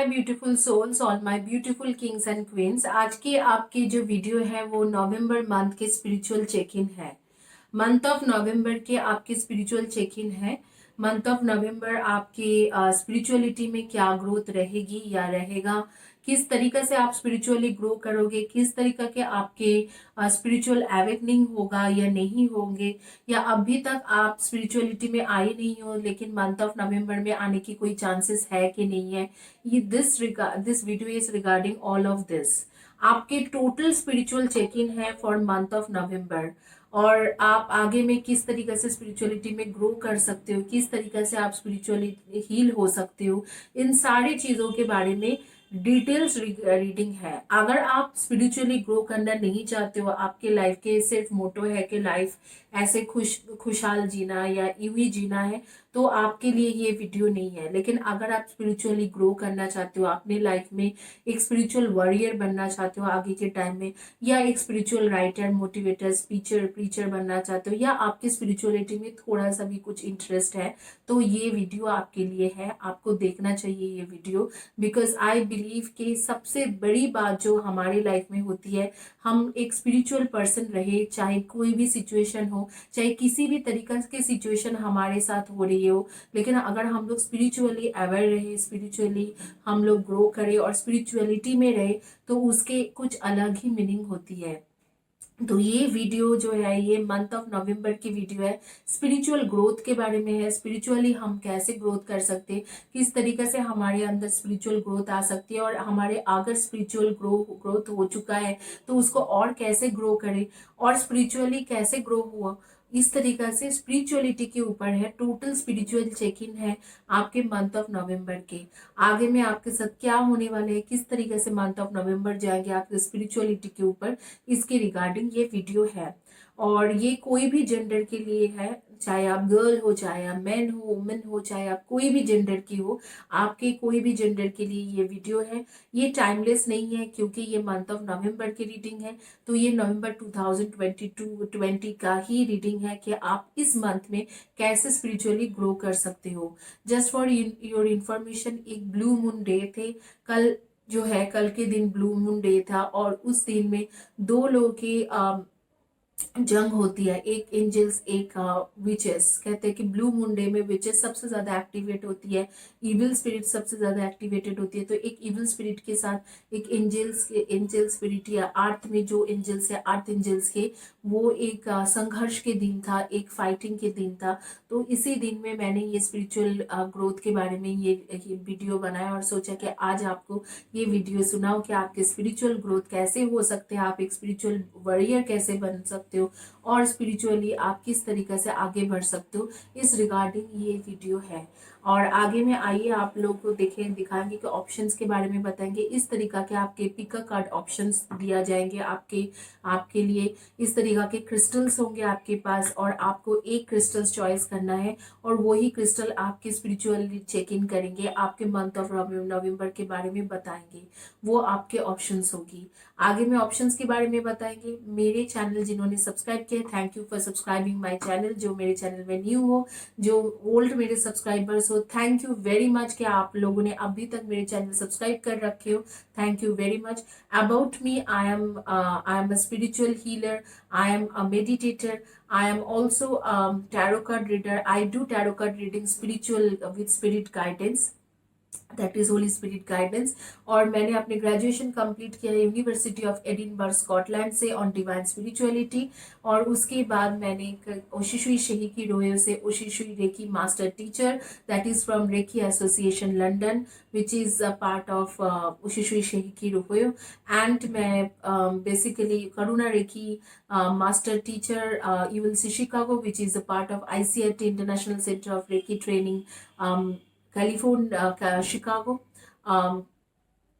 Beautiful souls, all my beautiful kings and queens. आज की आपकी जो वीडियो है वो नवंबर मंथ के स्पिरिचुअल चेक इन है। मंथ ऑफ नवंबर के आपके स्पिरिचुअल चेक इन है। मंथ ऑफ नवंबर आपकी स्पिरिचुअलिटी में क्या ग्रोथ रहेगी या रहेगा, किस तरीके से आप स्पिरिचुअली ग्रो करोगे, किस तरीके के आपके स्पिरिचुअल अवेकनिंग होगा या नहीं होंगे, या अभी तक आप स्पिरिचुअलिटी में आए नहीं हो लेकिन मंथ ऑफ नवंबर में आने की कोई चांसेस है कि नहीं है। ये this video is regarding all of this. आपके टोटल स्पिरिचुअल चेक इन है फॉर मंथ ऑफ नवंबर। और आप आगे में किस तरीके से स्पिरिचुअलिटी में ग्रो कर सकते हो, किस तरीके से आप स्पिरिचुअली हील हो सकते हो, इन सारी चीजों के बारे में डिटेल्स रीडिंग है। अगर आप स्पिरिचुअली ग्रो करना नहीं चाहते हो, आपके लाइफ के सिर्फ मोटो है कि लाइफ ऐसे खुशहाल जीना या यूं ही जीना है, तो आपके लिए ये वीडियो नहीं है। लेकिन अगर आप स्पिरिचुअली ग्रो करना चाहते हो, अपने लाइफ में एक स्पिरिचुअल वॉरियर बनना चाहते हो आगे के टाइम में, या एक स्पिरिचुअल राइटर, मोटिवेटर, स्पीचर, प्रीचर बनना चाहते हो, या आपकी स्पिरिचुअलिटी में थोड़ा सा भी कुछ इंटरेस्ट है, तो ये वीडियो आपके लिए है। आपको देखना चाहिए ये वीडियो, बिकॉज आई बिलीव कि सबसे बड़ी बात जो हमारी लाइफ में होती है, हम एक स्पिरिचुअल पर्सन रहे, चाहे कोई भी सिचुएशन हो, चाहे किसी भी तरीके की सिचुएशन हमारे साथ हो रही हो, लेकिन अगर हम लोग स्पिरिचुअली अवेयर रहे, स्पिरिचुअली हम लोग ग्रो करें और स्पिरिचुअलिटी में रहे, तो उसके कुछ अलग ही मीनिंग होती है। तो ये वीडियो जो है, ये मंथ ऑफ नवंबर की वीडियो है, स्पिरिचुअल ग्रोथ के बारे में है। स्पिरिचुअली हम कैसे ग्रोथ कर सकते हैं, किस तरीके से हमारे अंदर स्पिरिचुअल ग्रोथ आ सकती है, और हमारे अगर स्पिरिचुअल ग्रोथ हो चुका है तो उसको और कैसे ग्रो करें, और स्पिरिचुअली कैसे ग्रो हुआ, इस तरीका से स्पिरिचुअलिटी के ऊपर है। टोटल स्पिरिचुअल चेक इन है आपके मंथ ऑफ नवंबर के। आगे में आपके साथ क्या होने वाले हैं, किस तरीके से मंथ ऑफ नवंबर जाएंगे आपके स्पिरिचुअलिटी के ऊपर, इसके रिगार्डिंग ये वीडियो है। और ये कोई भी जेंडर के लिए है, चाहे आप गर्ल हो, चाहे आप मैन हो, वुमेन हो, चाहे आप कोई भी जेंडर की हो, आपके कोई भी जेंडर के लिए ये वीडियो है। ये टाइमलेस नहीं है, क्योंकि ये मंथ ऑफ नवंबर की रीडिंग है, तो ये नवंबर 2022 का ही रीडिंग है कि आप इस मंथ में कैसे स्पिरिचुअली ग्रो कर सकते हो। जस्ट फॉर योर इंफॉर्मेशन, एक ब्लू मून डे थे कल, जो है कल के दिन ब्लू मून डे था, और उस दिन में दो लोगों की जंग होती है, एक एंजल्स, एक विचेस। कहते हैं कि ब्लू मून डे में विचेस सबसे ज्यादा एक्टिवेट होती है, इविल स्पिरिट सबसे ज्यादा एक्टिवेटेड होती है। तो एक इविल स्पिरिट के साथ एक एंजल स्पिरिट, या अर्थ में जो एंजल्स है, अर्थ एंजल्स के, वो एक संघर्ष के दिन था, एक फाइटिंग के दिन था। तो इसी दिन में मैंने ये स्पिरिचुअल ग्रोथ के बारे में ये वीडियो बनाया, और सोचा कि आज आपको ये वीडियो सुनाओ कि आपके स्पिरिचुअल ग्रोथ कैसे हो सकते हैं, आप एक स्पिरिचुअल वॉरियर कैसे बन सकते हो, और स्पिरिचुअली आप किस तरीके से आगे बढ़ सकते हो, इस रिगार्डिंग ये वीडियो है। और आगे में आइए आप लोग को दिखाएंगे कि ऑप्शंस के बारे में बताएंगे। इस तरीका के आपके पिका कार्ड ऑप्शंस दिया जाएंगे आपके आपके लिए। इस तरीका के क्रिस्टल्स होंगे आपके पास, और आपको एक क्रिस्टल्स चॉइस करना है, और वही क्रिस्टल आपके स्पिरिचुअली चेक इन करेंगे, आपके मंथ ऑफ नवंबर के बारे में बताएंगे। वो आपके ऑप्शंस होगी। आगे में ऑप्शंस के बारे में बताएंगे। मेरे चैनल जिन्होंने सब्सक्राइब किया, thank you for subscribing my channel. जो मेरे चैनल में न्यू हो, जो ओल्ड मेरे सब्सक्राइबर्स हो, थैंक यू वेरी मच कि आप लोगों ने अभी तक मेरे चैनल सब्सक्राइब कर रखे हो। Thank you very much. About me, I am a spiritual healer, I am a meditator, I am also tarot card reader. I do tarot card reading spiritual with spirit guidance, that is holy spirit guidance. और मैंने अपने graduation complete किया है university of Edinburgh Scotland से on divine spirituality. और उसके बाद मैंने ओशिशुई शेहिकी रोयो से Usui reiki master teacher, that is from reiki association London, which is a part of Usui Shiki Ryoho. And मैं basically Karuna reiki master teacher ULC Chicago, which is a part of ICAT international centre of reiki training, California, Chicago,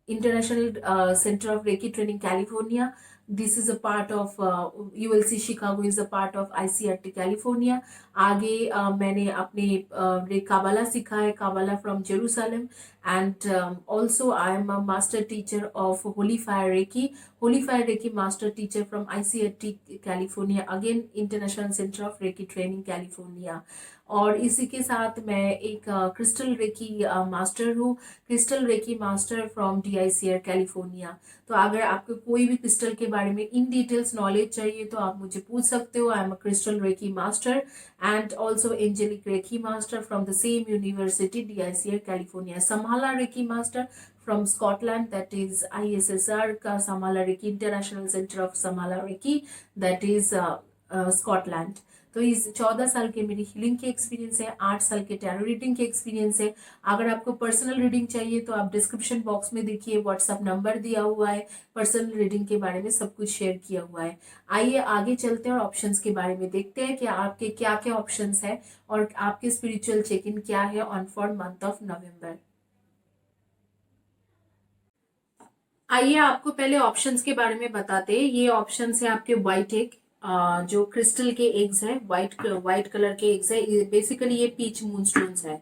International Center of Reiki Training, California. This is a part of ULC Chicago is a part of ICRT California. आगे मैंने अपने Kabbalah सीखा है, Kabbalah from Jerusalem. And also I am a master teacher of holy fire reiki master teacher from ICRT California, again international centre of reiki training California. और इसी के साथ मैं एक क्रिस्टल रेकी मास्टर हूँ, crystal reiki master from DICR California. तो अगर आपको कोई भी क्रिस्टल के बारे में इन डिटेल्स नॉलेज चाहिए तो आप मुझे पूछ सकते हो। I am a crystal reiki master and also angelic reiki master from the same university DICR California. समाला reiki master from Scotland, that is ISSR का समाला रेकी, इंटरनेशनल सेंटर ऑफ समाला रेकी, that is स्कॉटलैंड। तो इस 14 साल के मेरी healing के एक्सपीरियंस है, 8 साल के टैरो रीडिंग के एक्सपीरियंस है। अगर आपको पर्सनल रीडिंग चाहिए तो आप डिस्क्रिप्शन बॉक्स में देखिए, व्हाट्सअप नंबर दिया हुआ है, पर्सनल रीडिंग के बारे में सब कुछ शेयर किया हुआ है। आइए आगे चलते हैं और ऑप्शंस के बारे में देखते हैं कि आपके क्या क्या ऑप्शंस है और आपके स्पिरिचुअल चेक इन क्या है ऑन फॉर मंथ ऑफ नवंबर। आइए आपको पहले ऑप्शंस के बारे में बताते हैं। ये ऑप्शंस है आपके व्हाइट एग, जो क्रिस्टल के एग्स है, व्हाइट कलर के एग्स है। ये बेसिकली ये पीच मूनस्टोन्स है।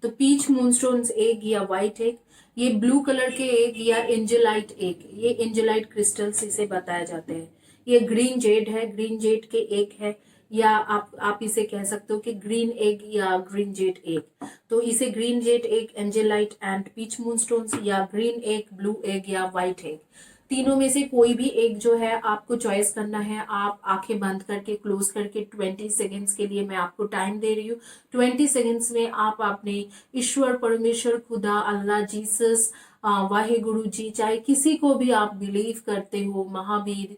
तो पीच मूनस्टोन्स एग या व्हाइट एग, ये ब्लू कलर के एग या एंजेलाइट एग, ये एंजेलाइट क्रिस्टल्स इसे बताए जाते हैं। ये ग्रीन जेड है, ग्रीन जेड के एग है, या आप इसे कह सकते हो कि ग्रीन एग या ग्रीन जेड एग। तो इसे green jade egg, angelite and peach moonstones, या ग्रीन एग, ब्लू एग या व्हाइट एग, तीनों में से कोई भी एक जो है आपको चॉइस करना है। आप आंखें बंद करके, क्लोज करके 20 सेकेंड्स के लिए मैं आपको टाइम दे रही हूँ। 20 सेकेंड्स में आप अपने ईश्वर, परमेश्वर, खुदा, अल्लाह, जीसस, वाहे गुरु जी, चाहे किसी को भी आप बिलीव करते हो, महावीर,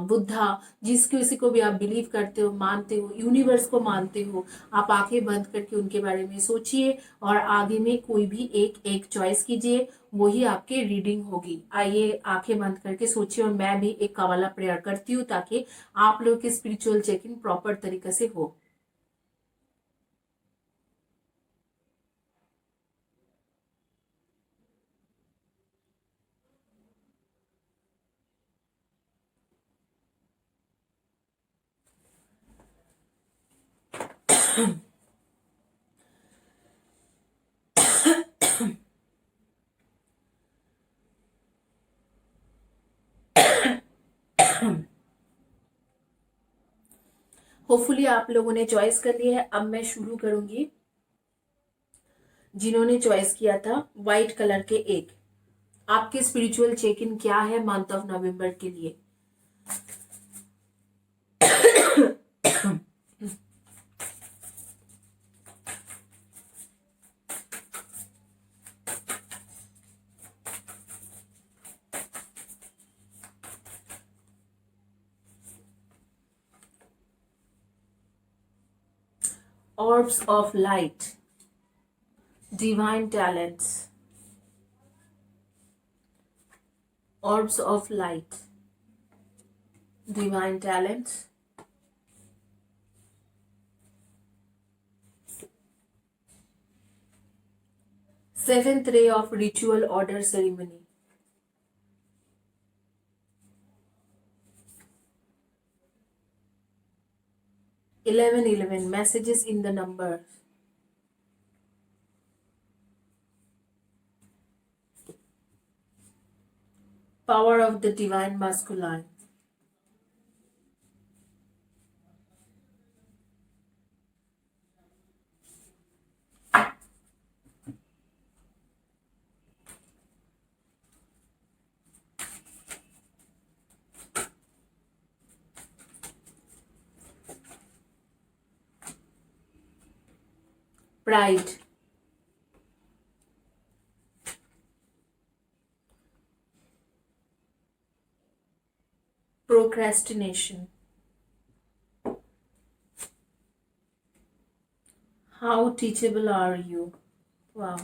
बुद्धा, जिस किसी को भी आप बिलीव करते हो, मानते हो, यूनिवर्स को मानते हो, आप आंखें बंद करके उनके बारे में सोचिए और आगे में कोई भी एक एक चॉइस कीजिए, वही आपकी रीडिंग होगी। आइए आंखें बंद करके सोचिए और मैं भी एक कवाला प्रेयर करती हूँ ताकि आप लोग की स्पिरिचुअल चेक इन प्रॉपर तरीके से हो। होपफुली आप लोगों ने चॉइस कर लिया है। अब मैं शुरू करूंगी। जिन्होंने चॉइस किया था व्हाइट कलर के एक, आपके स्पिरिचुअल चेक इन क्या है मंथ ऑफ नवंबर के लिए। Orbs of light, divine talents, orbs of light, divine talents, seventh ray of ritual order ceremony, 1111 messages in the number, power of the divine masculine, pride, procrastination. How teachable are you? Wow.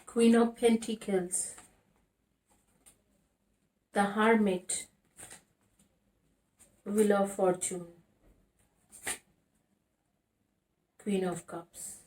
Queen of Pentacles, the Hermit, Wheel of Fortune, Queen of Cups.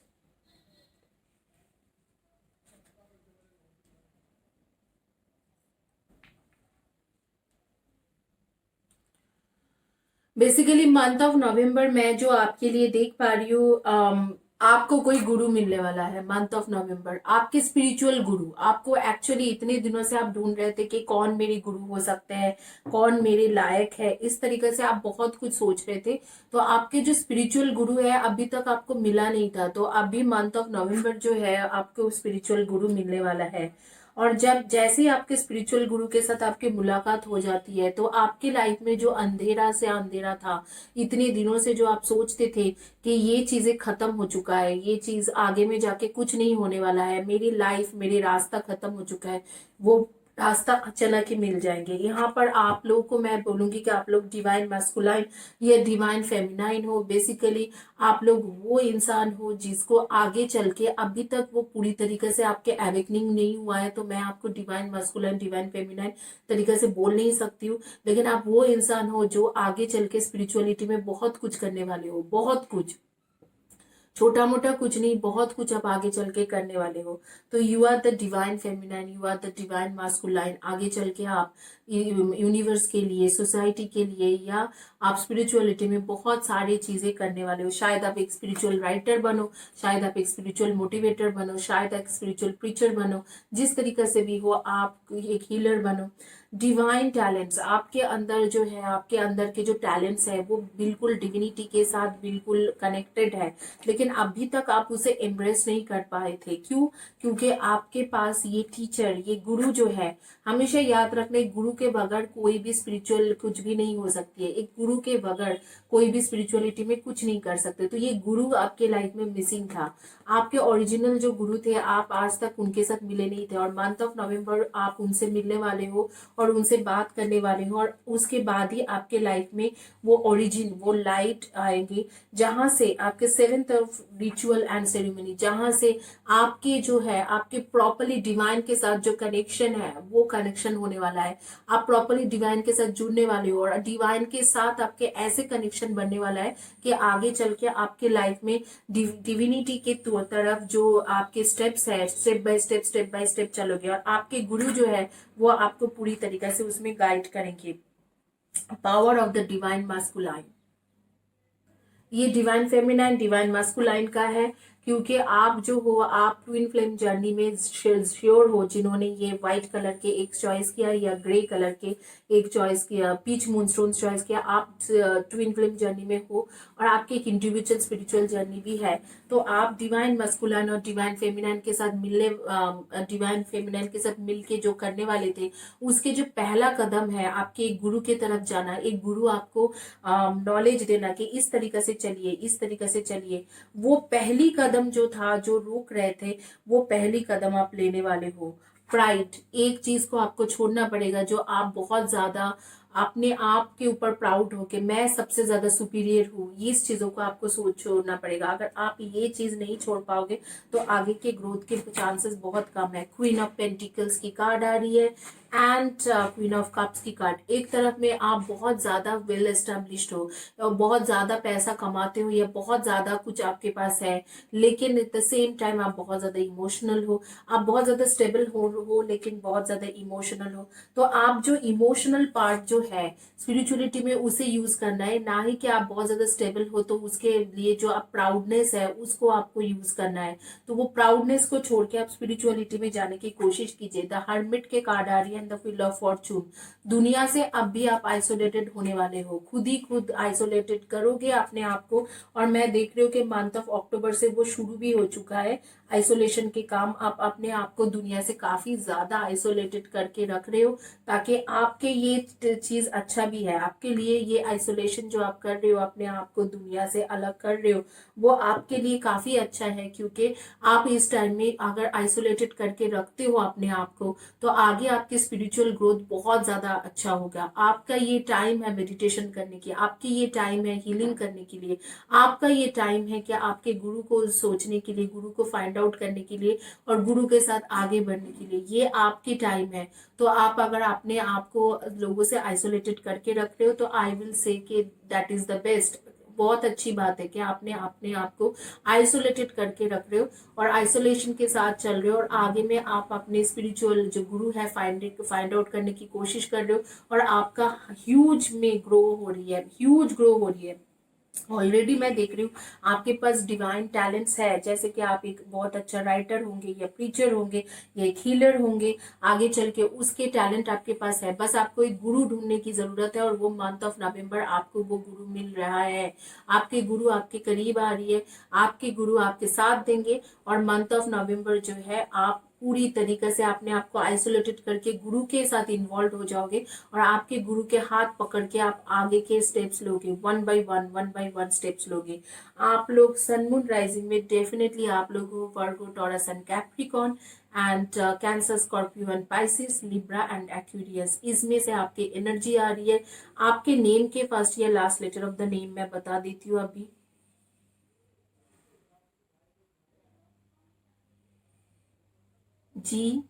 Basically month of नवंबर में जो आपके लिए देख पा रही हूँ, आपको कोई गुरु मिलने वाला है। मंथ ऑफ नवंबर आपके स्पिरिचुअल गुरु, आपको एक्चुअली इतने दिनों से आप ढूंढ रहे थे कि कौन मेरे गुरु हो सकते हैं, कौन मेरे लायक है, इस तरीके से आप बहुत कुछ सोच रहे थे। तो आपके जो स्पिरिचुअल गुरु है अभी तक आपको मिला नहीं था, तो अभी मंथ ऑफ नवंबर जो है आपको स्पिरिचुअल गुरु मिलने वाला है। और जब जैसे ही आपके स्पिरिचुअल गुरु के साथ आपकी मुलाकात हो जाती है तो आपकी लाइफ में जो अंधेरा से अंधेरा था, इतने दिनों से जो आप सोचते थे कि ये चीजें खत्म हो चुका है, ये चीज आगे में जाके कुछ नहीं होने वाला है, मेरी लाइफ मेरी रास्ता खत्म हो चुका है, वो रास्ता अचानक ही मिल जाएंगे। यहाँ पर आप लोगों को मैं बोलूंगी कि आप लोग डिवाइन मैस्कुलाइन या डिवाइन फेमिनाइन हो। बेसिकली आप लोग वो इंसान हो जिसको आगे चल के, अभी तक वो पूरी तरीके से आपके एवेकनिंग नहीं हुआ है, तो मैं आपको डिवाइन मस्कुलिन डिवाइन फेमिनाइन तरीके से बोल नहीं सकती हूँ, लेकिन आप वो इंसान हो जो आगे चल के स्पिरिचुअलिटी में बहुत कुछ करने वाले हो, बहुत कुछ, छोटा मोटा कुछ नहीं, बहुत कुछ आप आगे चल के करने वाले हो। तो you are the divine feminine, you are the divine masculine. आगे चल के आप यूनिवर्स के लिए, सोसाइटी के लिए, या आप स्पिरिचुअलिटी में बहुत सारी चीजें करने वाले हो। शायद आप एक स्पिरिचुअल राइटर बनो, शायद आप एक स्पिरिचुअल मोटिवेटर बनो, शायद एक स्पिरिचुअल प्रीचर बनो, जिस तरीके से भी हो आप एक हीलर बनो। डिवाइन टैलेंट्स आपके अंदर जो है, आपके अंदर के जो टैलेंट्स है वो बिल्कुल डिविनिटी के साथ बिल्कुल कनेक्टेड है, लेकिन अभी तक आप उसे एम्ब्रेस नहीं कर पाए थे। क्यों? क्योंकि आपके पास ये टीचर, ये गुरु जो है, हमेशा याद रखना, एक गुरु के बगैर कोई भी स्पिरिचुअल कुछ भी नहीं हो सकती है। एक गुरु के बगैर कोई भी स्पिरिचुअलिटी में कुछ नहीं कर सकते। तो ये गुरु आपके लाइफ में मिसिंग था। आपके ओरिजिनल जो गुरु थे आप आज तक उनके साथ मिले नहीं थे, और मंथ ऑफ नवंबर आप उनसे मिलने वाले हो और उनसे बात करने वाले हो, और उसके बाद ही आपके लाइफ में वो ओरिजिन, वो लाइट आएंगे, जहां से आपके seventh of ritual and ceremony, जहां से आपके जो है आपके प्रॉपरली डिवाइन के साथ जो कनेक्शन है वो कनेक्शन होने वाला है। आप प्रॉपरली डिवाइन के साथ जुड़ने वाले हो, और डिवाइन के साथ आपके ऐसे कनेक्शन बनने वाला है कि आगे चल के आपके लाइफ में डिविनिटी के तरफ जो आपके स्टेप्स है, स्टेप बाय स्टेप चलोगे, और आपके गुरु जो है वो आपको पूरी तरीके से उसमें गाइड करेंगे। Power of the divine masculine, ये डिवाइन फेमिनाइन डिवाइन मास्कुलाइन का है, क्योंकि आप जो हो, आप ट्विन फ्लेम जर्नी में श्योर हो, जिन्होंने ये व्हाइट कलर के एक चॉइस किया या ग्रे कलर के एक चॉइस किया, पीच मूनस्टोन चॉइस किया, आप ट्विन फ्लेम जर्नी में हो और आपकी एक इंडिविजुअल स्पिरिचुअल जर्नी भी है। तो आप डिवाइन मस्कुलाइन और डिवाइन फेमिनाइन के साथ मिलने, डिवाइन फेमिनाइन के साथ मिलके जो करने वाले थे, उसके जो पहला कदम है आपके एक गुरु के तरफ जाना, एक गुरु आपको नॉलेज देना कि इस तरीके से चलिए, इस तरीके से चलिए। वो पहली कदम जो था, जो रोक रहे थे, वो पहली कदम आप लेने वाले हो। प्राइड, एक चीज को आपको छोड़ना पड़ेगा जो आप बहुत ज्यादा अपने आप के ऊपर प्राउड हो कि मैं सबसे ज्यादा सुपीरियर हूँ, इस चीजों को आपको सोच छोड़ना पड़ेगा। अगर आप ये चीज नहीं छोड़ पाओगे तो आगे के ग्रोथ के चांसेस बहुत कम है। क्वीन ऑफ पेंटिकल्स की कार्ड आ रही है एंड क्वीन ऑफ कप्स की कार्ड। एक तरफ में आप बहुत ज्यादा वेल एस्टेब्लिश्ड हो, बहुत ज्यादा पैसा कमाते हो, या बहुत ज्यादा कुछ आपके पास है, लेकिन एट द सेम टाइम आप बहुत ज्यादा इमोशनल हो, आप बहुत ज्यादा स्टेबल हो लेकिन बहुत ज्यादा इमोशनल हो। तो आप जो इमोशनल पार्ट जो है स्पिरिचुअलिटी में उसे यूज करना है, ना ही कि आप बहुत ज्यादा स्टेबल हो तो उसके लिए जो आप प्राउडनेस है उसको आपको यूज करना है। तो वो प्राउडनेस को छोड़ के आप स्पिरिचुअलिटी में जाने की कोशिश कीजिए। द हर्मिट के कार्ड आ रही है, द व्हील ऑफ फॉर्चून। दुनिया से अब भी आप आइसोलेटेड होने वाले हो, खुद ही खुद आइसोलेटेड करोगे अपने आप को। और मैं देख रही हूँ कि मंथ ऑफ अक्टूबर से वो शुरू भी हो चुका है, आइसोलेशन के काम। आप अपने आप को दुनिया से काफी ज्यादा आइसोलेटेड करके रख रहे हो, ताकि आपके ये चीज अच्छा भी है आपके लिए। ये आइसोलेशन जो आप कर रहे हो, अपने आप को दुनिया से अलग कर रहे हो, वो आपके लिए काफी अच्छा है, क्योंकि आप इस टाइम में अगर आइसोलेटेड करके रखते हो अपने आप को, तो आगे आपकी स्पिरिचुअल ग्रोथ बहुत ज्यादा अच्छा होगा। आपका ये टाइम है मेडिटेशन करने की, आपकी ये टाइम है हीलिंग करने के लिए, आपका ये टाइम है कि आपके गुरु को सोचने के लिए, गुरु को फाइंड आउट करने के लिए, और गुरु के साथ आगे बढ़ने के लिए। ये आपकी टाइम है। तो आप अगर अपने आप को लोगों से आइसोलेटेड करके रख रहे हो, तो आई विल से कि दैट इज द बेस्ट। बहुत अच्छी बात है कि आपने अपने आप को आइसोलेटेड करके रख रहे हो और आइसोलेशन के साथ चल रहे हो, और आगे में आप अपने स्पिरिचुअल जो गुरु है फाइंड आउट करने की कोशिश कर रहे हो, और आपका ह्यूज में ग्रो हो रही है, ह्यूज ग्रो हो रही है। ऑलरेडी मैं देख रही हूँ आपके पास डिवाइन टैलेंट्स है, जैसे कि आप एक बहुत अच्छा राइटर होंगे या प्रीचर होंगे या एक हीलर होंगे, आगे चल के उसके टैलेंट आपके पास है। बस आपको एक गुरु ढूंढने की जरूरत है, और वो मंथ ऑफ नवंबर आपको वो गुरु मिल रहा है। आपके गुरु आपके करीब आ रही है, आपके गुरु आपके साथ देंगे, और मंथ ऑफ नवंबर जो है आप पूरी तरीके से अपने आप को आइसोलेटेड करके गुरु के साथ इन्वॉल्व हो जाओगे, और आपके गुरु के हाथ पकड़ के आप आगे के स्टेप्स लोगे, वन बाय वन स्टेप्स लोगे। आप लोग सन मून राइजिंग में डेफिनेटली आप लोगों Virgo Taurus and Capricorn and Cancer Scorpio and Pisces Libra and Aquarius, इसमें से आपकी एनर्जी आ रही है। आपके नेम के फर्स्ट या last letter of the name मैं बता देती हूँ अभी। GIDBMKRV,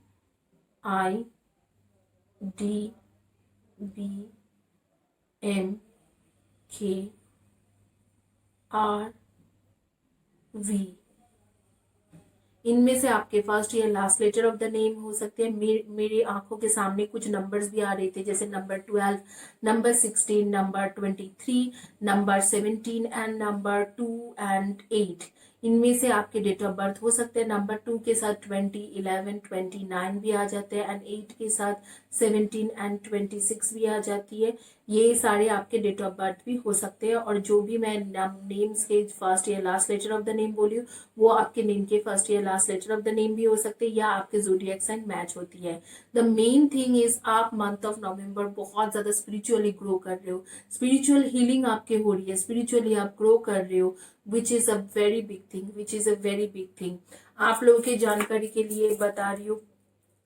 इनमें से आपके फर्स्ट या last letter of the name हो सकते हैं। मेरी आंखों के सामने कुछ नंबर्स भी आ रहे थे, जैसे number 12, number 16, number 23, number 17 and number 2 and 8। इनमें से आपके डेट ऑफ बर्थ हो सकते हैं। नंबर 2 के साथ 20, 11, 29 भी आ जाते हैं, एंड 8 के साथ 17 एंड 26 भी आ जाती है। ये सारे आपके डेट ऑफ बर्थ भी हो सकते हैं, और जो भी मैं नेम्स के फर्स्ट या last letter of the name बोली हूँ, वो आपके नेम के फर्स्ट या last letter of the name भी हो सकते हैं, या आपके ज़ोडिएक साइन मैच होती है। द मेन थिंग इज आप मंथ ऑफ नवंबर बहुत ज़्यादा स्पिरिचुअली ग्रो कर रहे हो, स्पिरिचुअल हीलिंग आपके हो रही है, स्पिरिचुअली आप ग्रो कर रहे हो, which is a very big thing, which is a very big thing. आप लोगों की जानकारी के लिए बता रही हूँ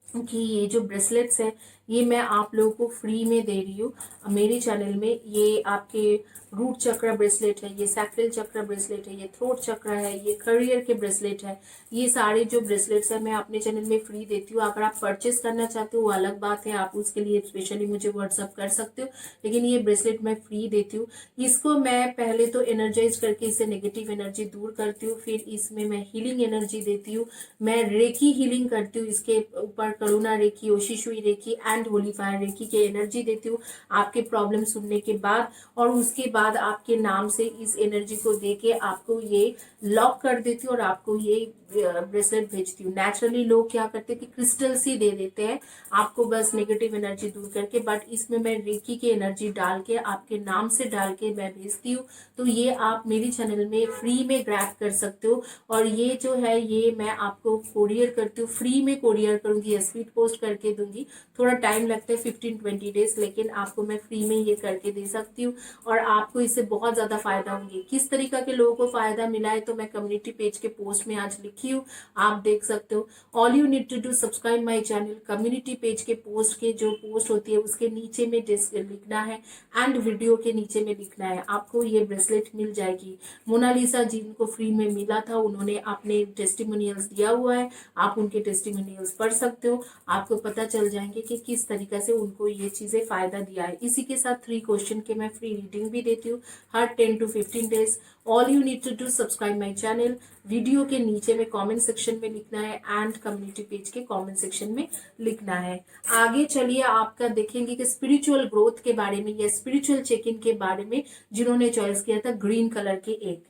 कि ये जो ब्रेसलेट्स है ये मैं आप लोगों को फ्री में दे रही हूँ मेरे चैनल में। ये आपके रूट चक्र ब्रेसलेट है, ये सैक्रल चक्र ब्रेसलेट है, ये थ्रोट चक्र है, ये करियर के ब्रेसलेट है। ये सारे जो ब्रेसलेट्स है मैं अपने चैनल में फ्री देती हूँ। अगर आप परचेस करना चाहते हो वो अलग बात है, आप उसके लिए स्पेशली मुझे व्हाट्सअप कर सकते हो, लेकिन ये ब्रेसलेट मैं फ्री देती हूँ। इसको मैं पहले तो एनर्जाइज करके इससे नेगेटिव एनर्जी दूर करती हूँ, फिर इसमें मैं हीलिंग एनर्जी देती हूँ, मैं रेकी हीलिंग करती हूँ, इसके ऊपर Karuna reiki, Usui reiki and holy fire reiki की एनर्जी देती हूँ आपके प्रॉब्लम सुनने के बाद, और उसके बाद आपके नाम से इस एनर्जी को देके आपको ये लॉक कर देती हूँ और आपको ये ब्रेसलेट भेजती हूँ। नेचुरली लोग क्या करते हैं कि क्रिस्टल्स ही दे देते हैं आपको बस नेगेटिव एनर्जी दूर करके, बट इसमें मैं रेकी की एनर्जी डाल के आपके नाम से डाल के मैं भेजती हूँ। तो ये आप मेरी चैनल में फ्री में ग्रैब कर सकते हो, और ये जो है ये मैं आपको कोरियर करती हूँ, फ्री में कोरियर करूंगी या स्पीड पोस्ट करके दूंगी। थोड़ा टाइम लगता है 15-20 डेज, लेकिन आपको मैं फ्री में ये करके दे सकती हूँ, और आपको इससे बहुत ज्यादा फायदा होंगे। किस तरीका के लोगों को फायदा मिला है तो मैं कम्युनिटी पेज के पोस्ट में आज लिखी हूँ, आप देख सकते हो। All you need to do subscribe my channel. Community page के पोस्ट के जो पोस्ट होती है उसके नीचे में लिखना है, एंड वीडियो के नीचे में लिखना है, आपको ये ब्रेसलेट मिल जाएगी। मोनालिसा जिनको फ्री में मिला था उन्होंने अपने टेस्टिमोनियल्स दिया हुआ है, आप उनके टेस्टिमोनियल्स पढ़ सकते हो, आपको पता चल जाएंगे कि किस तरीके से उनको ये चीजें फायदा दिया है। इसी के साथ 3 क्वेश्चन के मैं फ्री रीडिंग भी देती हूँ हर 10 to 15 days. All you need to do subscribe my channel, video के नीचे में कमेंट सेक्शन में लिखना है, एंड कम्युनिटी पेज के कमेंट सेक्शन में लिखना है। आगे चलिए आपका देखेंगे कि स्पिरिचुअल ग्रोथ के बारे में या स्पिरिचुअल चेक इन के बारे में जिन्होंने चॉइस किया था ग्रीन कलर के एक।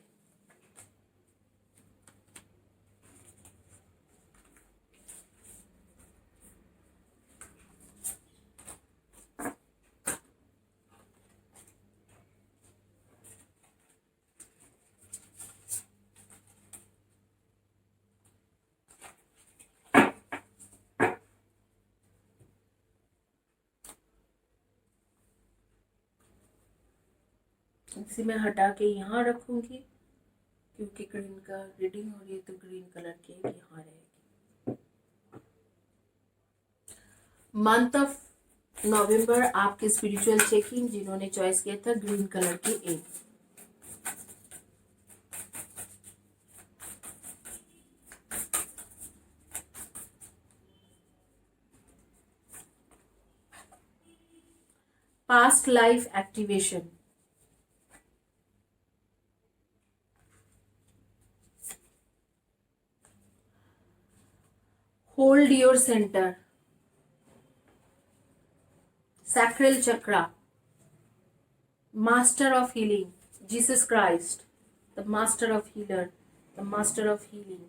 इसे मैं हटा के यहाँ रखूंगी क्योंकि ग्रीन का रीडिंग हो रही है, तो ग्रीन कलर के यहाँ रहेगी। मंथ ऑफ नवंबर आपके स्पिरिचुअल चेकिंग जिन्होंने चॉइस किया था ग्रीन कलर के एक। Past life activation. Hold your center. Sacral chakra. Master of healing. Jesus Christ. The master of healer. The master of healing.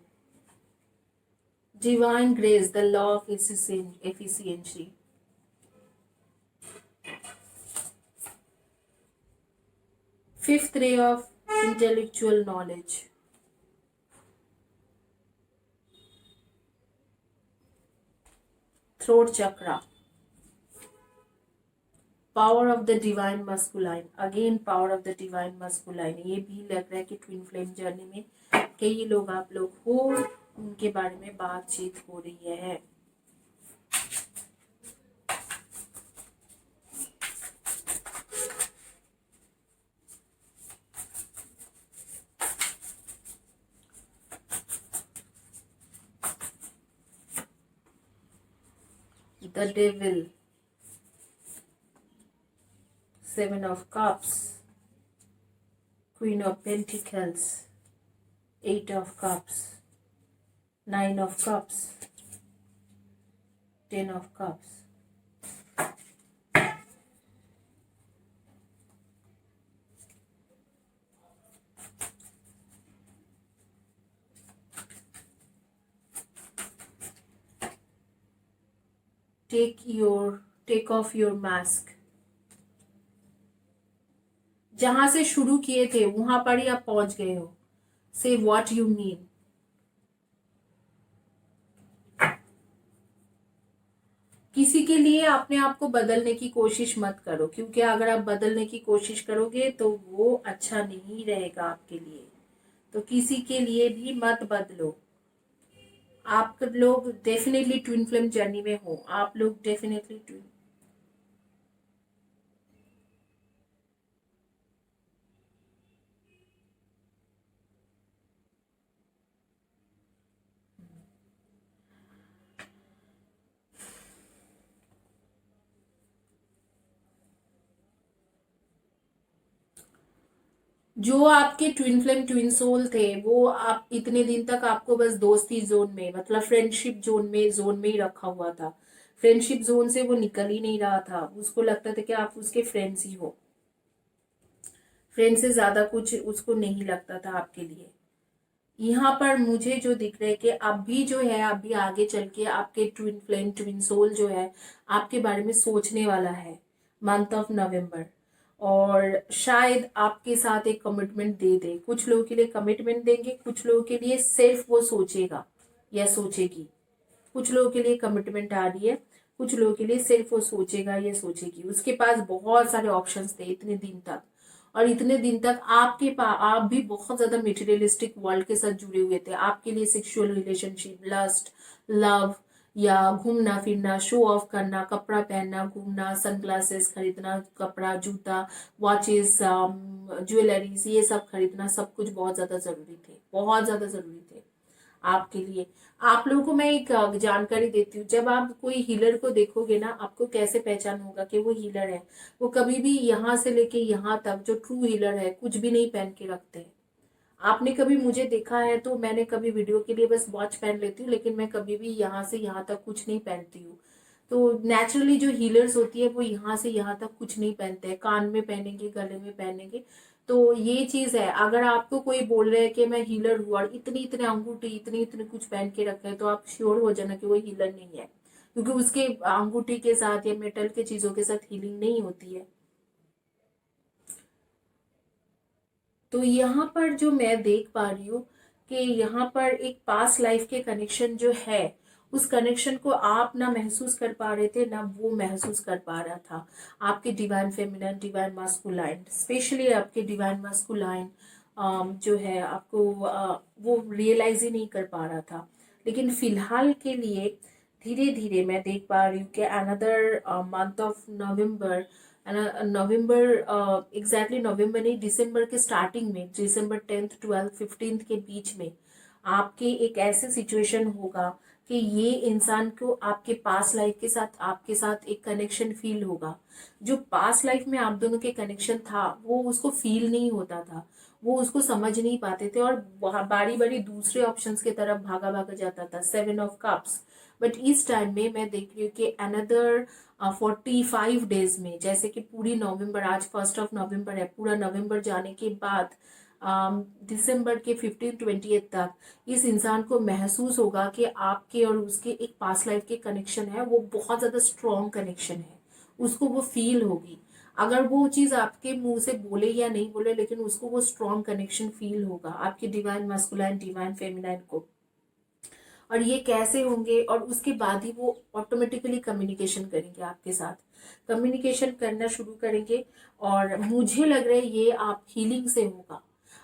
Divine grace. The law of efficiency. Fifth ray of intellectual knowledge. Throat chakra. Power of the divine masculine. Again power of the divine masculine. ये भी लग रहा है कि twin flame journey में कई लोग आप लोग हो, उनके बारे में बातचीत हो रही है. The devil. Seven of Cups, Queen of Pentacles, Eight of Cups, Nine of Cups, 10 of Cups. Take off your mask. जहां से शुरू किए थे वहां पर ही आप पहुंच गए हो. से व्हाट यू मीन. किसी के लिए अपने आप को बदलने की कोशिश मत करो, क्योंकि अगर आप बदलने की कोशिश करोगे तो वो अच्छा नहीं रहेगा आपके लिए. तो किसी के लिए भी मत बदलो. आप लोग डेफिनेटली ट्विन फ्लेम जर्नी में हो. आप लोग डेफिनेटली ट्विन. जो आपके ट्विन फ्लेम ट्विन सोल थे वो आप इतने दिन तक आपको बस दोस्ती जोन में, मतलब फ्रेंडशिप जोन में ही रखा हुआ था. फ्रेंडशिप जोन से वो निकल ही नहीं रहा था. उसको लगता था कि आप उसके फ्रेंड्स ही हो. फ्रेंड से ज्यादा कुछ उसको नहीं लगता था आपके लिए. यहाँ पर मुझे जो दिख रहा है कि अभी जो है, अभी आगे चल के आपके ट्विन फ्लेम ट्विन सोल जो है आपके बारे में सोचने वाला है मंथ ऑफ नवंबर. और शायद आपके साथ एक कमिटमेंट दे दे. कुछ लोगों के लिए कमिटमेंट देंगे, कुछ लोगों के लिए सिर्फ वो सोचेगा या सोचेगी. कुछ लोगों के लिए कमिटमेंट आ रही है, कुछ लोगों के लिए सिर्फ वो सोचेगा या सोचेगी. उसके पास बहुत सारे ऑप्शंस थे इतने दिन तक, और इतने दिन तक आपके पास आप भी बहुत ज्यादा मेटेरियलिस्टिक वर्ल्ड के साथ जुड़े हुए थे. आपके लिए सेक्सुअल रिलेशनशिप, लस्ट, लव, या घूमना फिरना, शो ऑफ करना, कपड़ा पहनना, घूमना, सनग्लासेस खरीदना, कपड़ा, जूता, वॉचेस, ज्वेलरीज, ये सब खरीदना, सब कुछ बहुत ज्यादा जरूरी थे. बहुत ज्यादा जरूरी थे आपके लिए. आप लोगों को मैं एक जानकारी देती हूँ. जब आप कोई हीलर को देखोगे ना, आपको कैसे पहचान होगा कि वो हीलर है. वो कभी भी यहाँ से लेके यहाँ तक, जो ट्रू हीलर है, कुछ भी नहीं पहन के रखते हैं. आपने कभी मुझे देखा है तो मैंने कभी वीडियो के लिए बस वॉच पहन लेती हूँ, लेकिन मैं कभी भी यहाँ से यहाँ तक कुछ नहीं पहनती हूँ. तो नेचुरली जो हीलर्स होती है वो यहाँ से यहाँ तक कुछ नहीं पहनते हैं. कान में पहनेंगे, गले में पहनेंगे. तो ये चीज है. अगर आपको कोई बोल रहे हैं कि मैं हीलर हूँ और इतनी इतने अंगूठी, इतनी इतने कुछ पहन के रखे हैं, तो आप श्योर हो जाना कि वो हीलर नहीं है, क्योंकि उसके अंगूठी के साथ या मेटल के चीजों के साथ हीलिंग नहीं होती है. तो यहाँ पर जो मैं देख पा रही हूँ कि यहाँ पर एक पास्ट लाइफ के कनेक्शन जो है, उस कनेक्शन को आप ना महसूस कर पा रहे थे, ना वो महसूस कर पा रहा था. आपके divine feminine, divine masculine, specially आपके डिवाइन मास्कुलाइन जो है आपको वो रियलाइज ही नहीं कर पा रहा था. लेकिन फिलहाल के लिए धीरे धीरे मैं देख पा रही हूँ कि another month of November, November exactly November नहीं, दिसंबर के स्टार्टिंग में, दिसंबर 10th 12th 15th के बीच में आपके एक ऐसे सिचुएशन होगा कि ये इंसान को आपके पास्ट लाइफ के साथ, आपके साथ एक कनेक्शन फील होगा. जो पास्ट लाइफ में आप दोनों के कनेक्शन था वो उसको फील नहीं होता था. वो उसको समझ नहीं पाते थे और बारी बारी दूसरे ऑप्शंस की तरफ भागा भागा जाता था, 7 ऑफ कप्स। बट इस टाइम में मैं देख रही हूँ कि अनदर 45 डेज में, जैसे कि पूरी नवंबर, आज 1 नवंबर है, पूरा नवंबर जाने के बाद दिसंबर के 15-20 तक इस इंसान को महसूस होगा कि आपके और उसके एक पास्ट लाइफ के कनेक्शन है, वो बहुत ज़्यादा स्ट्रॉन्ग कनेक्शन है, उसको वो फील होगी। अगर वो चीज़ आपके मुंह से बोले या नहीं बोले, लेकिन उसको वो स्ट्रॉन्ग कनेक्शन फील होगा आपके डिवाइन मस्कुलाइन डिवाइन फेमिनाइन को। और ये कैसे होंगे, और उसके बाद ही वो ऑटोमेटिकली कम्युनिकेशन करेंगे आपके साथ, कम्युनिकेशन करना शुरू करेंगे। और मुझे लग रहा है ये आप हीलिंग से होगा।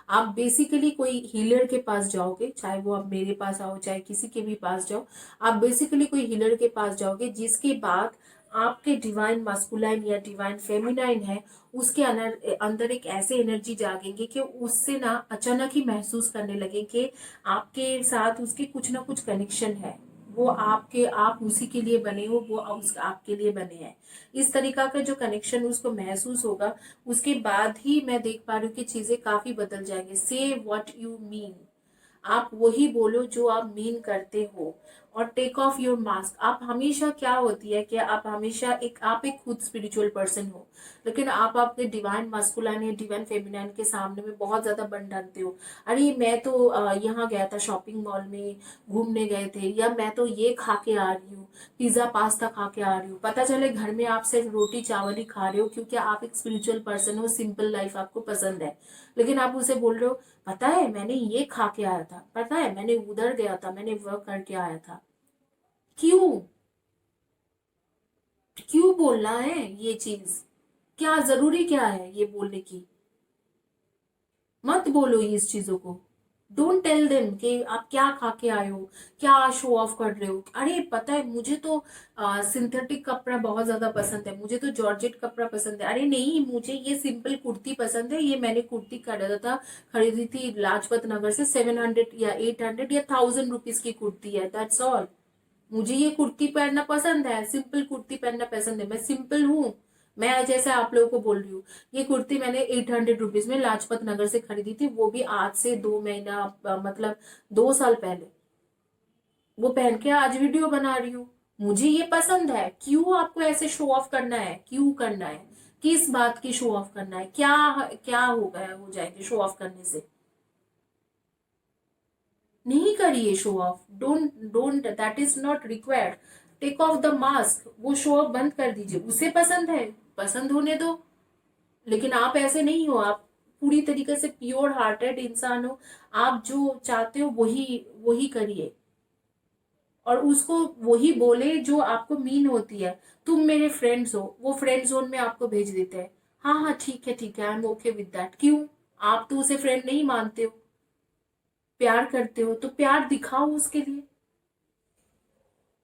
आप बेसिकली कोई हीलर के पास जाओगे, चाहे वो आप मेरे पास आओ चाहे किसी के भी पास जाओ, आप बेसिकली कोई हीलर के पास जाओगे जिसके बाद आपके डिवाइन मास्कुलाइन या डिवाइन फेमिनाइन है, उसके अंदर अंदर एक ऐसे एनर्जी जागेंगे कि उससे ना अचानक ही महसूस करने लगे कि आपके साथ उसके कुछ ना कुछ कनेक्शन है, वो आपके, आप उसी के लिए बने हो, वो आपके लिए बने हैं। इस तरीका का जो कनेक्शन उसको महसूस होगा, उसके बाद ही मैं देख पा रही हूँ कि चीजें काफी बदल जाएंगे। से व्हाट यू मीन, आप वही बोलो जो आप मीन करते हो। और टेक ऑफ योर मास्क, आप हमेशा, क्या होती है कि आप हमेशा आप एक खुद स्पिरिचुअल पर्सन हो, लेकिन आप अपने डिवाइन मास्कुलाइन या डिवाइन फेमिनाइन के सामने में बहुत ज्यादा बन डालते हो। अरे मैं तो यहाँ गया था शॉपिंग मॉल में, घूमने गए थे, या मैं तो ये खा के आ रही हूँ, पिज्जा पास्ता खा के आ रही हूँ। पता चले घर में आप सिर्फ रोटी चावल ही खा रहे हो, क्योंकि आप एक स्पिरिचुअल पर्सन हो, सिंपल लाइफ आपको पसंद है। लेकिन आप उसे बोल रहे हो, पता है मैंने ये खा के आया था, पता है मैंने उधर गया था, मैंने वर्क करके आया था। क्यों? क्यों बोलना है ये चीज? क्या जरूरी क्या है ये बोलने की? मत बोलो ये इस चीजों को। डोंट टेल देम कि आप क्या खा के आए हो, क्या शो ऑफ कर रहे हो। अरे पता है मुझे तो सिंथेटिक कपड़ा बहुत ज्यादा पसंद है, मुझे तो जॉर्जेट कपड़ा पसंद है। अरे नहीं, मुझे ये सिंपल कुर्ती पसंद है, ये मैंने कुर्ती खरीदी थी लाजपत नगर से, 700 या 800 या 1000 रुपीज की कुर्ती है, दैट्स ऑल। मुझे ये कुर्ती पहनना पसंद है, सिंपल कुर्ती पहनना पसंद है, मैं सिंपल हूँ। मैं जैसे आप लोगों को बोल रही हूँ, ये कुर्ती मैंने 800 रुपीज में लाजपत नगर से खरीदी थी, वो भी आज से 2 महीना, मतलब 2 साल पहले। वो पहन के आज वीडियो बना रही हूँ। मुझे ये पसंद है। क्यों आपको ऐसे शो ऑफ करना है? क्यों करना है? किस बात की शो ऑफ करना है? क्या क्या हो गया, हो जाएगी शो ऑफ करने से? नहीं करिए show off, don't don't, that is not required. Take off the mask, वो शो ऑफ बंद कर दीजिए। उसे पसंद है, पसंद होने दो। लेकिन आप ऐसे नहीं हो, आप पूरी तरीके से प्योर हार्टेड इंसान हो। आप जो चाहते हो वही वही करिए, और उसको वही बोले जो आपको मीन होती है। तुम मेरे फ्रेंड्स हो, वो फ्रेंड जोन में आपको भेज देते हैं। हाँ हाँ ठीक है, I am okay with that. क्यों? आप तो उसे फ्रेंड नहीं मानते हो, प्यार करते हो, तो प्यार दिखाओ उसके लिए।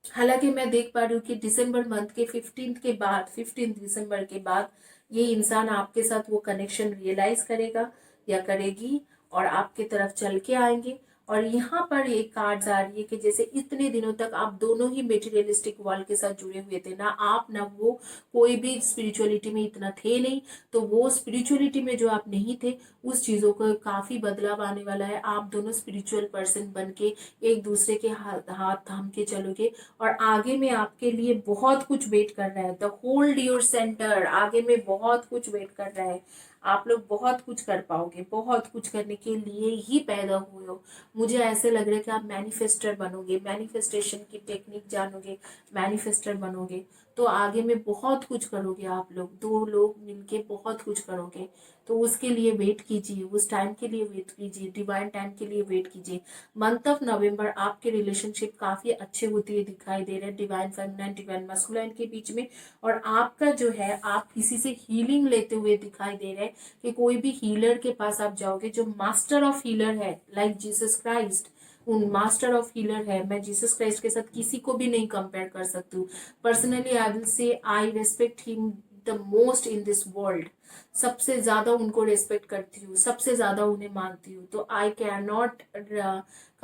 हालांकि मैं देख पा रही हूँ कि दिसंबर मंथ के 15 के बाद, 15 दिसंबर के बाद ये इंसान आपके साथ वो कनेक्शन रियलाइज करेगा या करेगी, और आपके तरफ चल के आएंगे। और यहाँ पर एक कार्ड्स आ रही है कि जैसे इतने दिनों तक आप दोनों ही मेटीरियलिस्टिक वर्ल्ड के साथ जुड़े हुए थे, ना आप ना वो कोई भी स्पिरिचुअलिटी में इतना थे नहीं, तो वो स्पिरिचुअलिटी में जो आप नहीं थे, उस चीजों का काफी बदलाव आने वाला है। आप दोनों स्पिरिचुअल पर्सन बन के एक दूसरे के हाथ हाथ थाम के चलोगे, और आगे में आपके लिए बहुत कुछ वेट कर रहा है। द होल्ड योर सेंटर, आगे में बहुत कुछ वेट कर रहा है। आप लोग बहुत कुछ कर पाओगे, बहुत कुछ करने के लिए ही पैदा हुए हो। मुझे ऐसे लग रहा है कि आप मैनिफेस्टर बनोगे, मैनिफेस्टेशन की टेक्निक जानोगे, मैनिफेस्टर बनोगे, तो आगे में बहुत कुछ करोगे। आप लोग, दो लोग मिलके बहुत कुछ करोगे। तो उसके लिए वेट कीजिए, उस टाइम के लिए वेट कीजिए, डिवाइन टाइम के लिए वेट कीजिए। मंथ ऑफ नवंबर आपके रिलेशनशिप काफी अच्छे होते हुए दिखाई दे रहे हैं, डिवाइन फेमिनाइन डिवाइन मस्कुलाइन के बीच में। और आपका जो है, आप किसी से हीलिंग लेते हुए दिखाई दे रहे हैं, कि कोई भी हीलर के पास आप जाओगे जो मास्टर ऑफ हीलर है, लाइक जीसस क्राइस्ट। उन मास्टर ऑफ हीलर है, मैं जीसस क्राइस्ट के साथ किसी को भी नहीं कंपेयर कर सकती हूँ। Personally I will say I respect him the most in this world. सबसे ज्यादा उनको रेस्पेक्ट करती हूँ, सबसे ज्यादा उन्हें मानती हूँ। तो I can not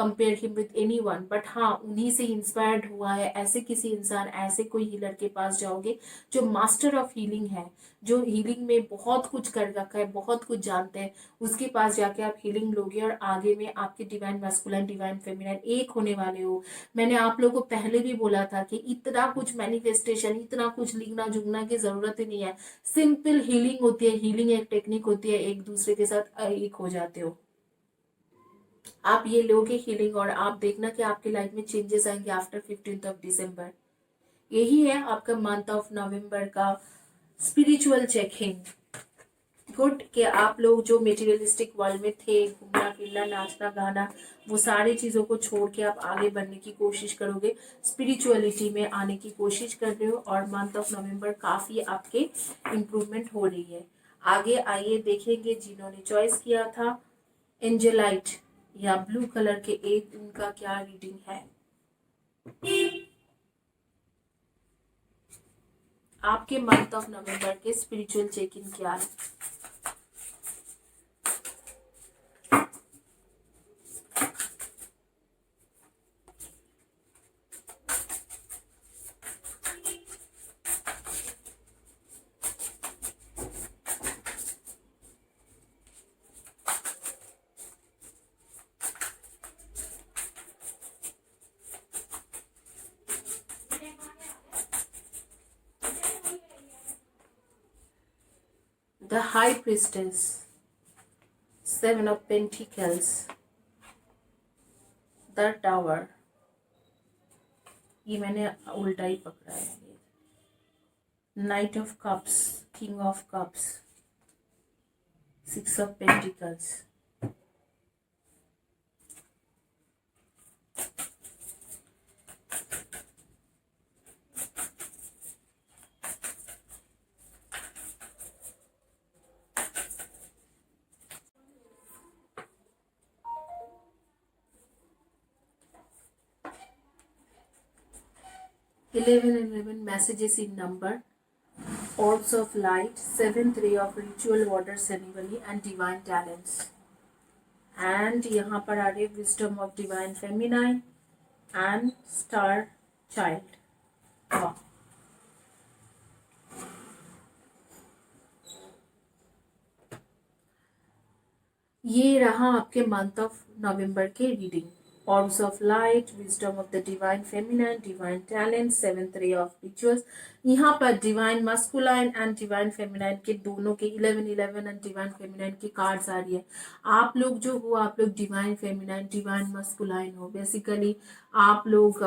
compare him with anyone, but हाँ उन्हीं से इंस्पायर्ड हुआ है। ऐसे किसी इंसान, ऐसे कोई हीलर के पास जाओगे जो मास्टर ऑफ हीलिंग है, जो हीलिंग में बहुत कुछ कर रखा है, बहुत कुछ जानते हैं, उसके पास जाके आप हीलिंग लोगे और आगे में आपके डिवाइन मैस्कुलाइन डिवाइन फेमिनाइन एक होने वाले हो। मैंने आप लोगों को पहले भी बोला था कि इतना कुछ मैनिफेस्टेशन, इतना कुछ लिखना जुगना की जरूरत ही नहीं है। सिंपल हीलिंग होती है, हीलिंग एक टेक्निक होती है, एक दूसरे के साथ एक हो जाते हो। आप ये लोगे हीलिंग और आप देखना कि आपकी लाइफ में चेंजेस आएंगे आफ्टर 15 यही है आपका मंथ ऑफ नवंबर का स्पिरिचुअल चेकिंग। गुड कि आप लोग जो मेटीरियलिस्टिक वर्ल्ड में थे, घूमना फिरना नाचना गाना, वो सारी चीज़ों को छोड़ के आप आगे बढ़ने की कोशिश करोगे, स्पिरिचुअलिटी में आने की कोशिश कर रहे हो और मंथ ऑफ नवंबर काफ़ी आपके इम्प्रूवमेंट हो रही है। आगे आइए देखेंगे जिन्होंने चॉइस किया था एंजेलाइट या ब्लू कलर के एक, उनका क्या रीडिंग है। आपके मंथ ऑफ नवंबर के स्पिरिचुअल चेक इन क्या है। The High Priestess, Seven of Pentacles, The Tower, ये मैंने उल्टा ही पकड़ा है। Knight of Cups, King of Cups, Six of Pentacles, 11 messages in number, Orbs of Light, Seventh Ray of Ritual Water Ceremony and Divine Talents, and यहाँ पर आ रही Wisdom of Divine Feminine and Star Child। वाह, ये रहा आपके month of नवंबर के reading. Orbs of Light, Wisdom of the Divine Feminine, Divine Talent, Seventh Ray of Rituals। यहाँ पर Divine Masculine and Divine Feminine के दोनों के 11 and Divine Feminine के कार्ड्स आ रही है। आप लोग जो हो, आप लोग Divine Feminine, Divine Masculine हो। बेसिकली आप लोग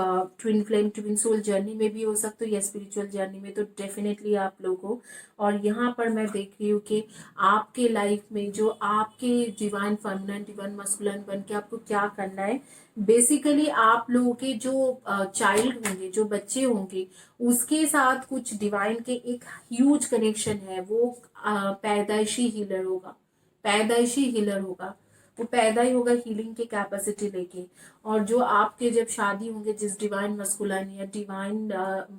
twin flame twin soul journey में भी हो सकते हो या स्पिरिचुअल जर्नी में, तो डेफिनेटली आप लोग हो। और यहाँ पर मैं देख रही हूँ कि आपके लाइफ में जो आपके डिवाइन फेमिनाइन डिवाइन मस्कुलिन बन के आपको क्या करना है। बेसिकली आप लोगों के जो चाइल्ड होंगे, जो बच्चे होंगे, उसके साथ कुछ डिवाइन के एक ह्यूज कनेक्शन है। वो पैदाइशी हीलर होगा, पैदाइशी हीलर होगा, वो पैदा ही होगा हीलिंग की कैपेसिटी लेके। और जो आपके जब शादी होंगे, जिस डिवाइन मस्कुलाइन या डिवाइन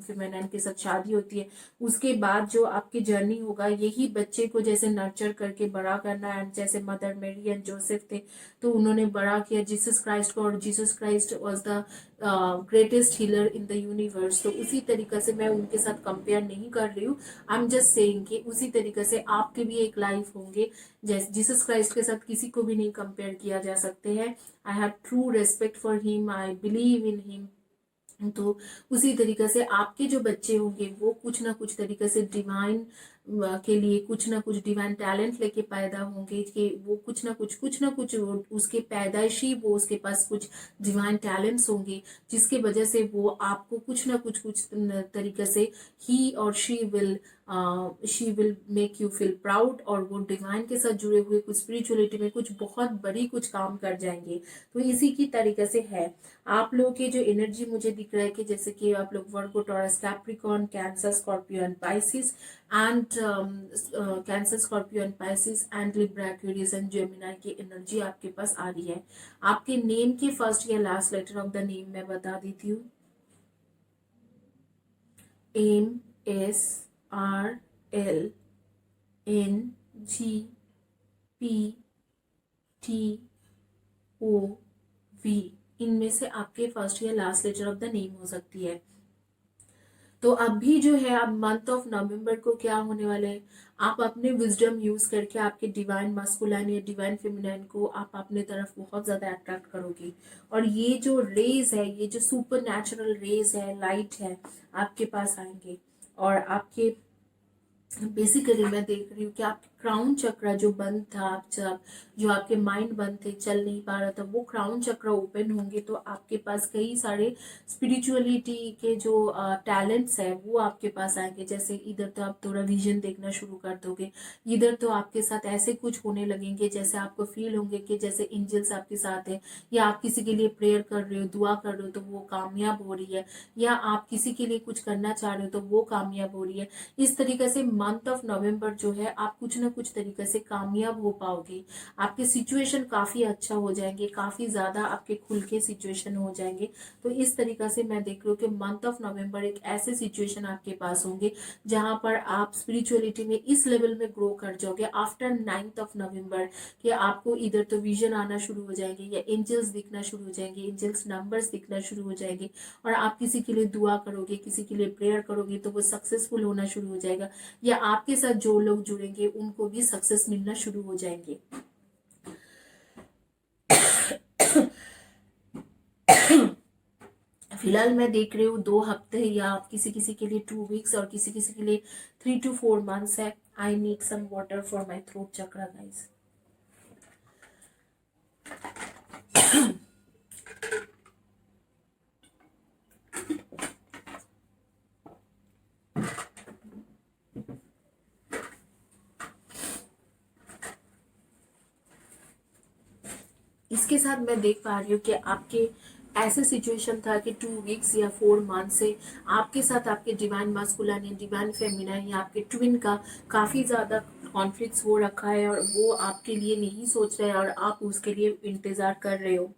फेमिनाइन के साथ शादी होती है, उसके बाद जो आपकी जर्नी होगा, यही बच्चे को जैसे नर्चर करके बड़ा करना है। जैसे मदर मेरी एंड जोसेफ थे, तो उन्होंने बड़ा किया जीसस क्राइस्ट को, और Jesus Christ was the greatest healer in the universe. तो उसी तरीके से मैं उनके साथ कंपेयर नहीं कर रही हूँ, आई एम जस्ट सेइंग कि उसी तरीके से आपके भी एक लाइफ होंगे। जैसे जीसस क्राइस्ट के साथ किसी को भी नहीं कंपेयर किया जा सकते हैं। I have true respect for him, I believe in him. तो उसी तरीके से आपके जो बच्चे होंगे वो कुछ ना कुछ तरीके से डिवाइन के लिए कुछ ना कुछ डिवाइन टैलेंट लेके पैदा होंगे, कि वो कुछ ना कुछ उसके पैदाइशी वो उसके पास कुछ डिवाइन टैलेंट्स होंगे, जिसके वजह से वो आपको कुछ ना कुछ तरीके से ही और she will make you feel proud, और वो डिवाइन के साथ जुड़े हुए कुछ स्पिरिचुअलिटी में कुछ बहुत बड़ी कुछ काम कर जाएंगे। तो इसी की तरीके से है आप लोगों की जो एनर्जी मुझे दिख रहा है, कि जैसे कि आप लोग Virgo Taurus Capricorn Cancer Scorpio and Pisces and Cancer Scorpio and Pisces and Libra Aquarius and Gemini की एनर्जी आपके पास आ रही है। आपके नेम के फर्स्ट या last letter of the name मैं बता देती हूँ। MSRLNGPTOV। इनमें से आपके फर्स्ट या last letter of the name हो सकती है। तो अभी जो है अब मंथ ऑफ नवंबर को क्या होने वाला है, आप अपने विजडम यूज करके आपके डिवाइन मस्कुलाइन या डिवाइन फेमिनाइन को आप अपने तरफ बहुत ज्यादा अट्रैक्ट करोगे। और ये जो रेज है, ये जो सुपर नेचुरल रेज है, लाइट है, आपके पास आएंगे। और आपके बेसिकली मैं देख रही हूँ कि आपके क्राउन चक्र जो बंद था, आप जब जो आपके माइंड बंद थे, चल नहीं पा रहा था, वो क्राउन चक्र ओपन होंगे तो आपके पास कई सारे स्पिरिचुअलिटी के जो टैलेंट्स है वो आपके पास आएंगे। जैसे इधर तो आप थोड़ा विजन देखना शुरू कर दोगे, इधर तो आपके साथ ऐसे कुछ होने लगेंगे जैसे आपको फील होंगे कि जैसे एंजल्स आपके साथ है, या आप किसी के लिए प्रेयर कर रहे हो, दुआ कर रहे हो तो वो कामयाब हो रही है, या आप किसी के लिए कुछ करना चाह रहे हो तो वो कामयाब हो रही है। इस तरीके से मंथ ऑफ नवंबर जो है आप कुछ ना कुछ तरीके से कामयाब हो पाओगे। आपके सिचुएशन काफी अच्छा हो जाएंगे, काफी ज्यादा आपके खुल के सिचुएशन हो जाएंगे। तो इस तरीके से मैं देख रही हूँ कि मंथ ऑफ नवंबर एक ऐसे सिचुएशन आपके पास होंगे जहां पर आप स्पिरिचुअलिटी में इस लेवल में ग्रो कर जाओगे आफ्टर 9th ऑफ नवंबर, कि आपको इधर तो विजन आना शुरू हो जाएंगे, या एंजल्स दिखना शुरू हो जाएंगे, एंजल्स नंबर्स दिखना शुरू हो जाएंगे। और आप किसी के लिए दुआ करोगे, किसी के लिए प्रेयर करोगे तो वो सक्सेसफुल होना शुरू हो जाएगा, या आपके साथ जो लोग जुड़ेंगे उनको भी सक्सेस मिलना शुरू हो जाएंगे। फिलहाल मैं देख रही हूँ 2 हफ्ते, या आप किसी किसी के लिए 2 वीक्स और किसी किसी के लिए 3 to 4 months है। I need some water for my throat chakra guys. इसके साथ मैं देख पा रही हूँ कि आपके ऐसे सिचुएशन था कि 2 वीक्स या 4 मंथ से आपके साथ आपके डिवाइन मास्कुलाइन या डिवाइन फेमिनाइन या आपके ट्विन का काफ़ी ज़्यादा कॉन्फ्लिक्ट्स हो रखा है, और वो आपके लिए नहीं सोच रहे हैं और आप उसके लिए इंतज़ार कर रहे हो।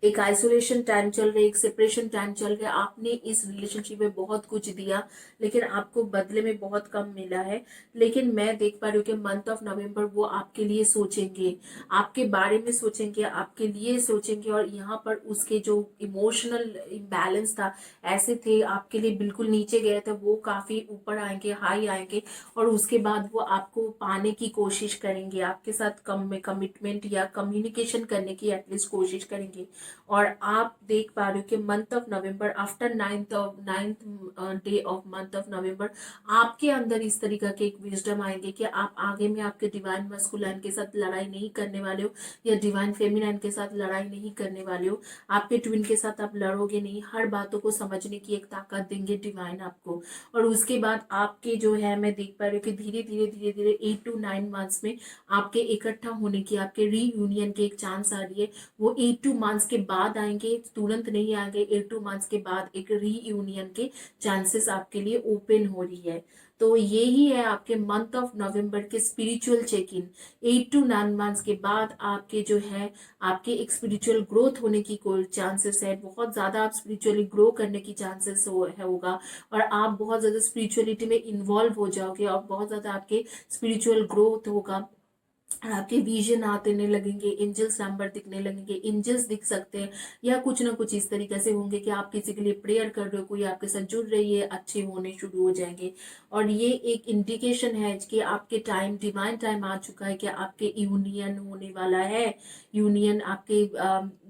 एक आइसोलेशन टाइम चल रहा है, एक सेपरेशन टाइम चल रहा है। आपने इस रिलेशनशिप में बहुत कुछ दिया लेकिन आपको बदले में बहुत कम मिला है। लेकिन मैं देख पा रही हूँ कि मंथ ऑफ नवंबर वो आपके लिए सोचेंगे, आपके बारे में सोचेंगे, आपके लिए सोचेंगे। और यहाँ पर उसके जो इमोशनल इम्बैलेंस था, ऐसे थे आपके लिए बिल्कुल नीचे गए थे, वो काफी ऊपर आएंगे, हाई आएंगे। और उसके बाद वो आपको पाने की कोशिश करेंगे, आपके साथ कमिटमेंट या कम्युनिकेशन करने की एटलीस्ट कोशिश करेंगे। और आप देख पा रहे हो कि month of November after 9th day of month of नवंबर आपके अंदर इस तरीका के एक विजडम आएंगे कि आप आगे में आपके डिवाइन मस्कुलाइन के साथ लड़ाई नहीं करने वाले हो, या डिवाइन फेमिनाइन के साथ लड़ाई नहीं करने वाले हो। आपके ट्विन के साथ आप लड़ोगे नहीं, हर बातों को समझने की एक ताकत देंगे डिवाइन आपको। और उसके बाद आपके जो है मैं देख पा रही हूँ कि धीरे धीरे धीरे धीरे 8 to 9 months में आपके इकट्ठा होने की, आपके रीयूनियन की एक चांस आ रही है। वो 8 2 months के बाद आएंगे, तुरंत नहीं आएंगे। 8 2 months के बाद एक रीयूनियन के चांसेस आपके लिए ओपन हो रही है। तो ये ही है आपके मंथ ऑफ नवंबर के spiritual check in. 8 to 9 months के बाद आपके जो है आपके एक स्पिरिचुअल ग्रोथ होने की कोई चांसेस है, बहुत ज्यादा आप स्पिरिचुअली ग्रो करने की चांसेस होगा। और आप बहुत ज्यादा स्पिरिचुअलिटी में इन्वॉल्व हो जाओगे और बहुत ज्यादा आपके स्पिरिचुअल ग्रोथ होगा। और आपके विजन आने लगेंगे, एंजल्स नंबर दिखने लगेंगे, एंजल्स दिख सकते हैं, या कुछ ना कुछ इस तरीके से होंगे कि आप किसी के लिए प्रेयर कर रहे हो, कोई आपके साथ जुड़ रही है, अच्छे होने शुरू हो जाएंगे। और ये एक इंडिकेशन है कि आपके टाइम, डिवाइन टाइम आ चुका है कि आपके यूनियन होने वाला है। यूनियन आपके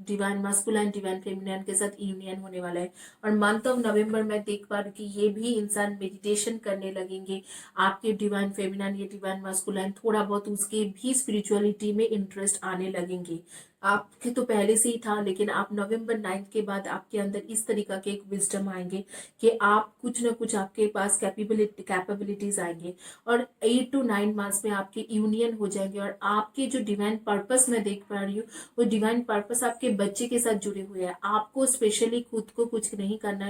डिवाइन मस्कुलाइन डिवाइन फेमिनाइन के साथ यूनियन होने वाला है। और मंथ ऑफ नवंबर में देख पा रही हूँ कि ये भी इंसान मेडिटेशन करने लगेंगे। आपके डिवाइन फेमिनाइन या डिवाइन मास्कुलाइन थोड़ा बहुत उसके भी स्पिरिचुअलिटी में इंटरेस्ट आने लगेंगे। आपके तो पहले से ही था, लेकिन आप नवंबर 9th के बाद आपके अंदर इस तरीका के एक विजडम आएंगे कि आप कुछ ना कुछ आपके पास कैपेबिलिटीज आएंगे। और 8 to 9 months में आपके यूनियन हो जाएंगे। और आपके जो डिवाइन पर्पस मैं देख पा रही हूँ, वो डिवाइन पर्पस आपके बच्चे के साथ जुड़े हुए हैं। आपको स्पेशली खुद को कुछ नहीं करना है,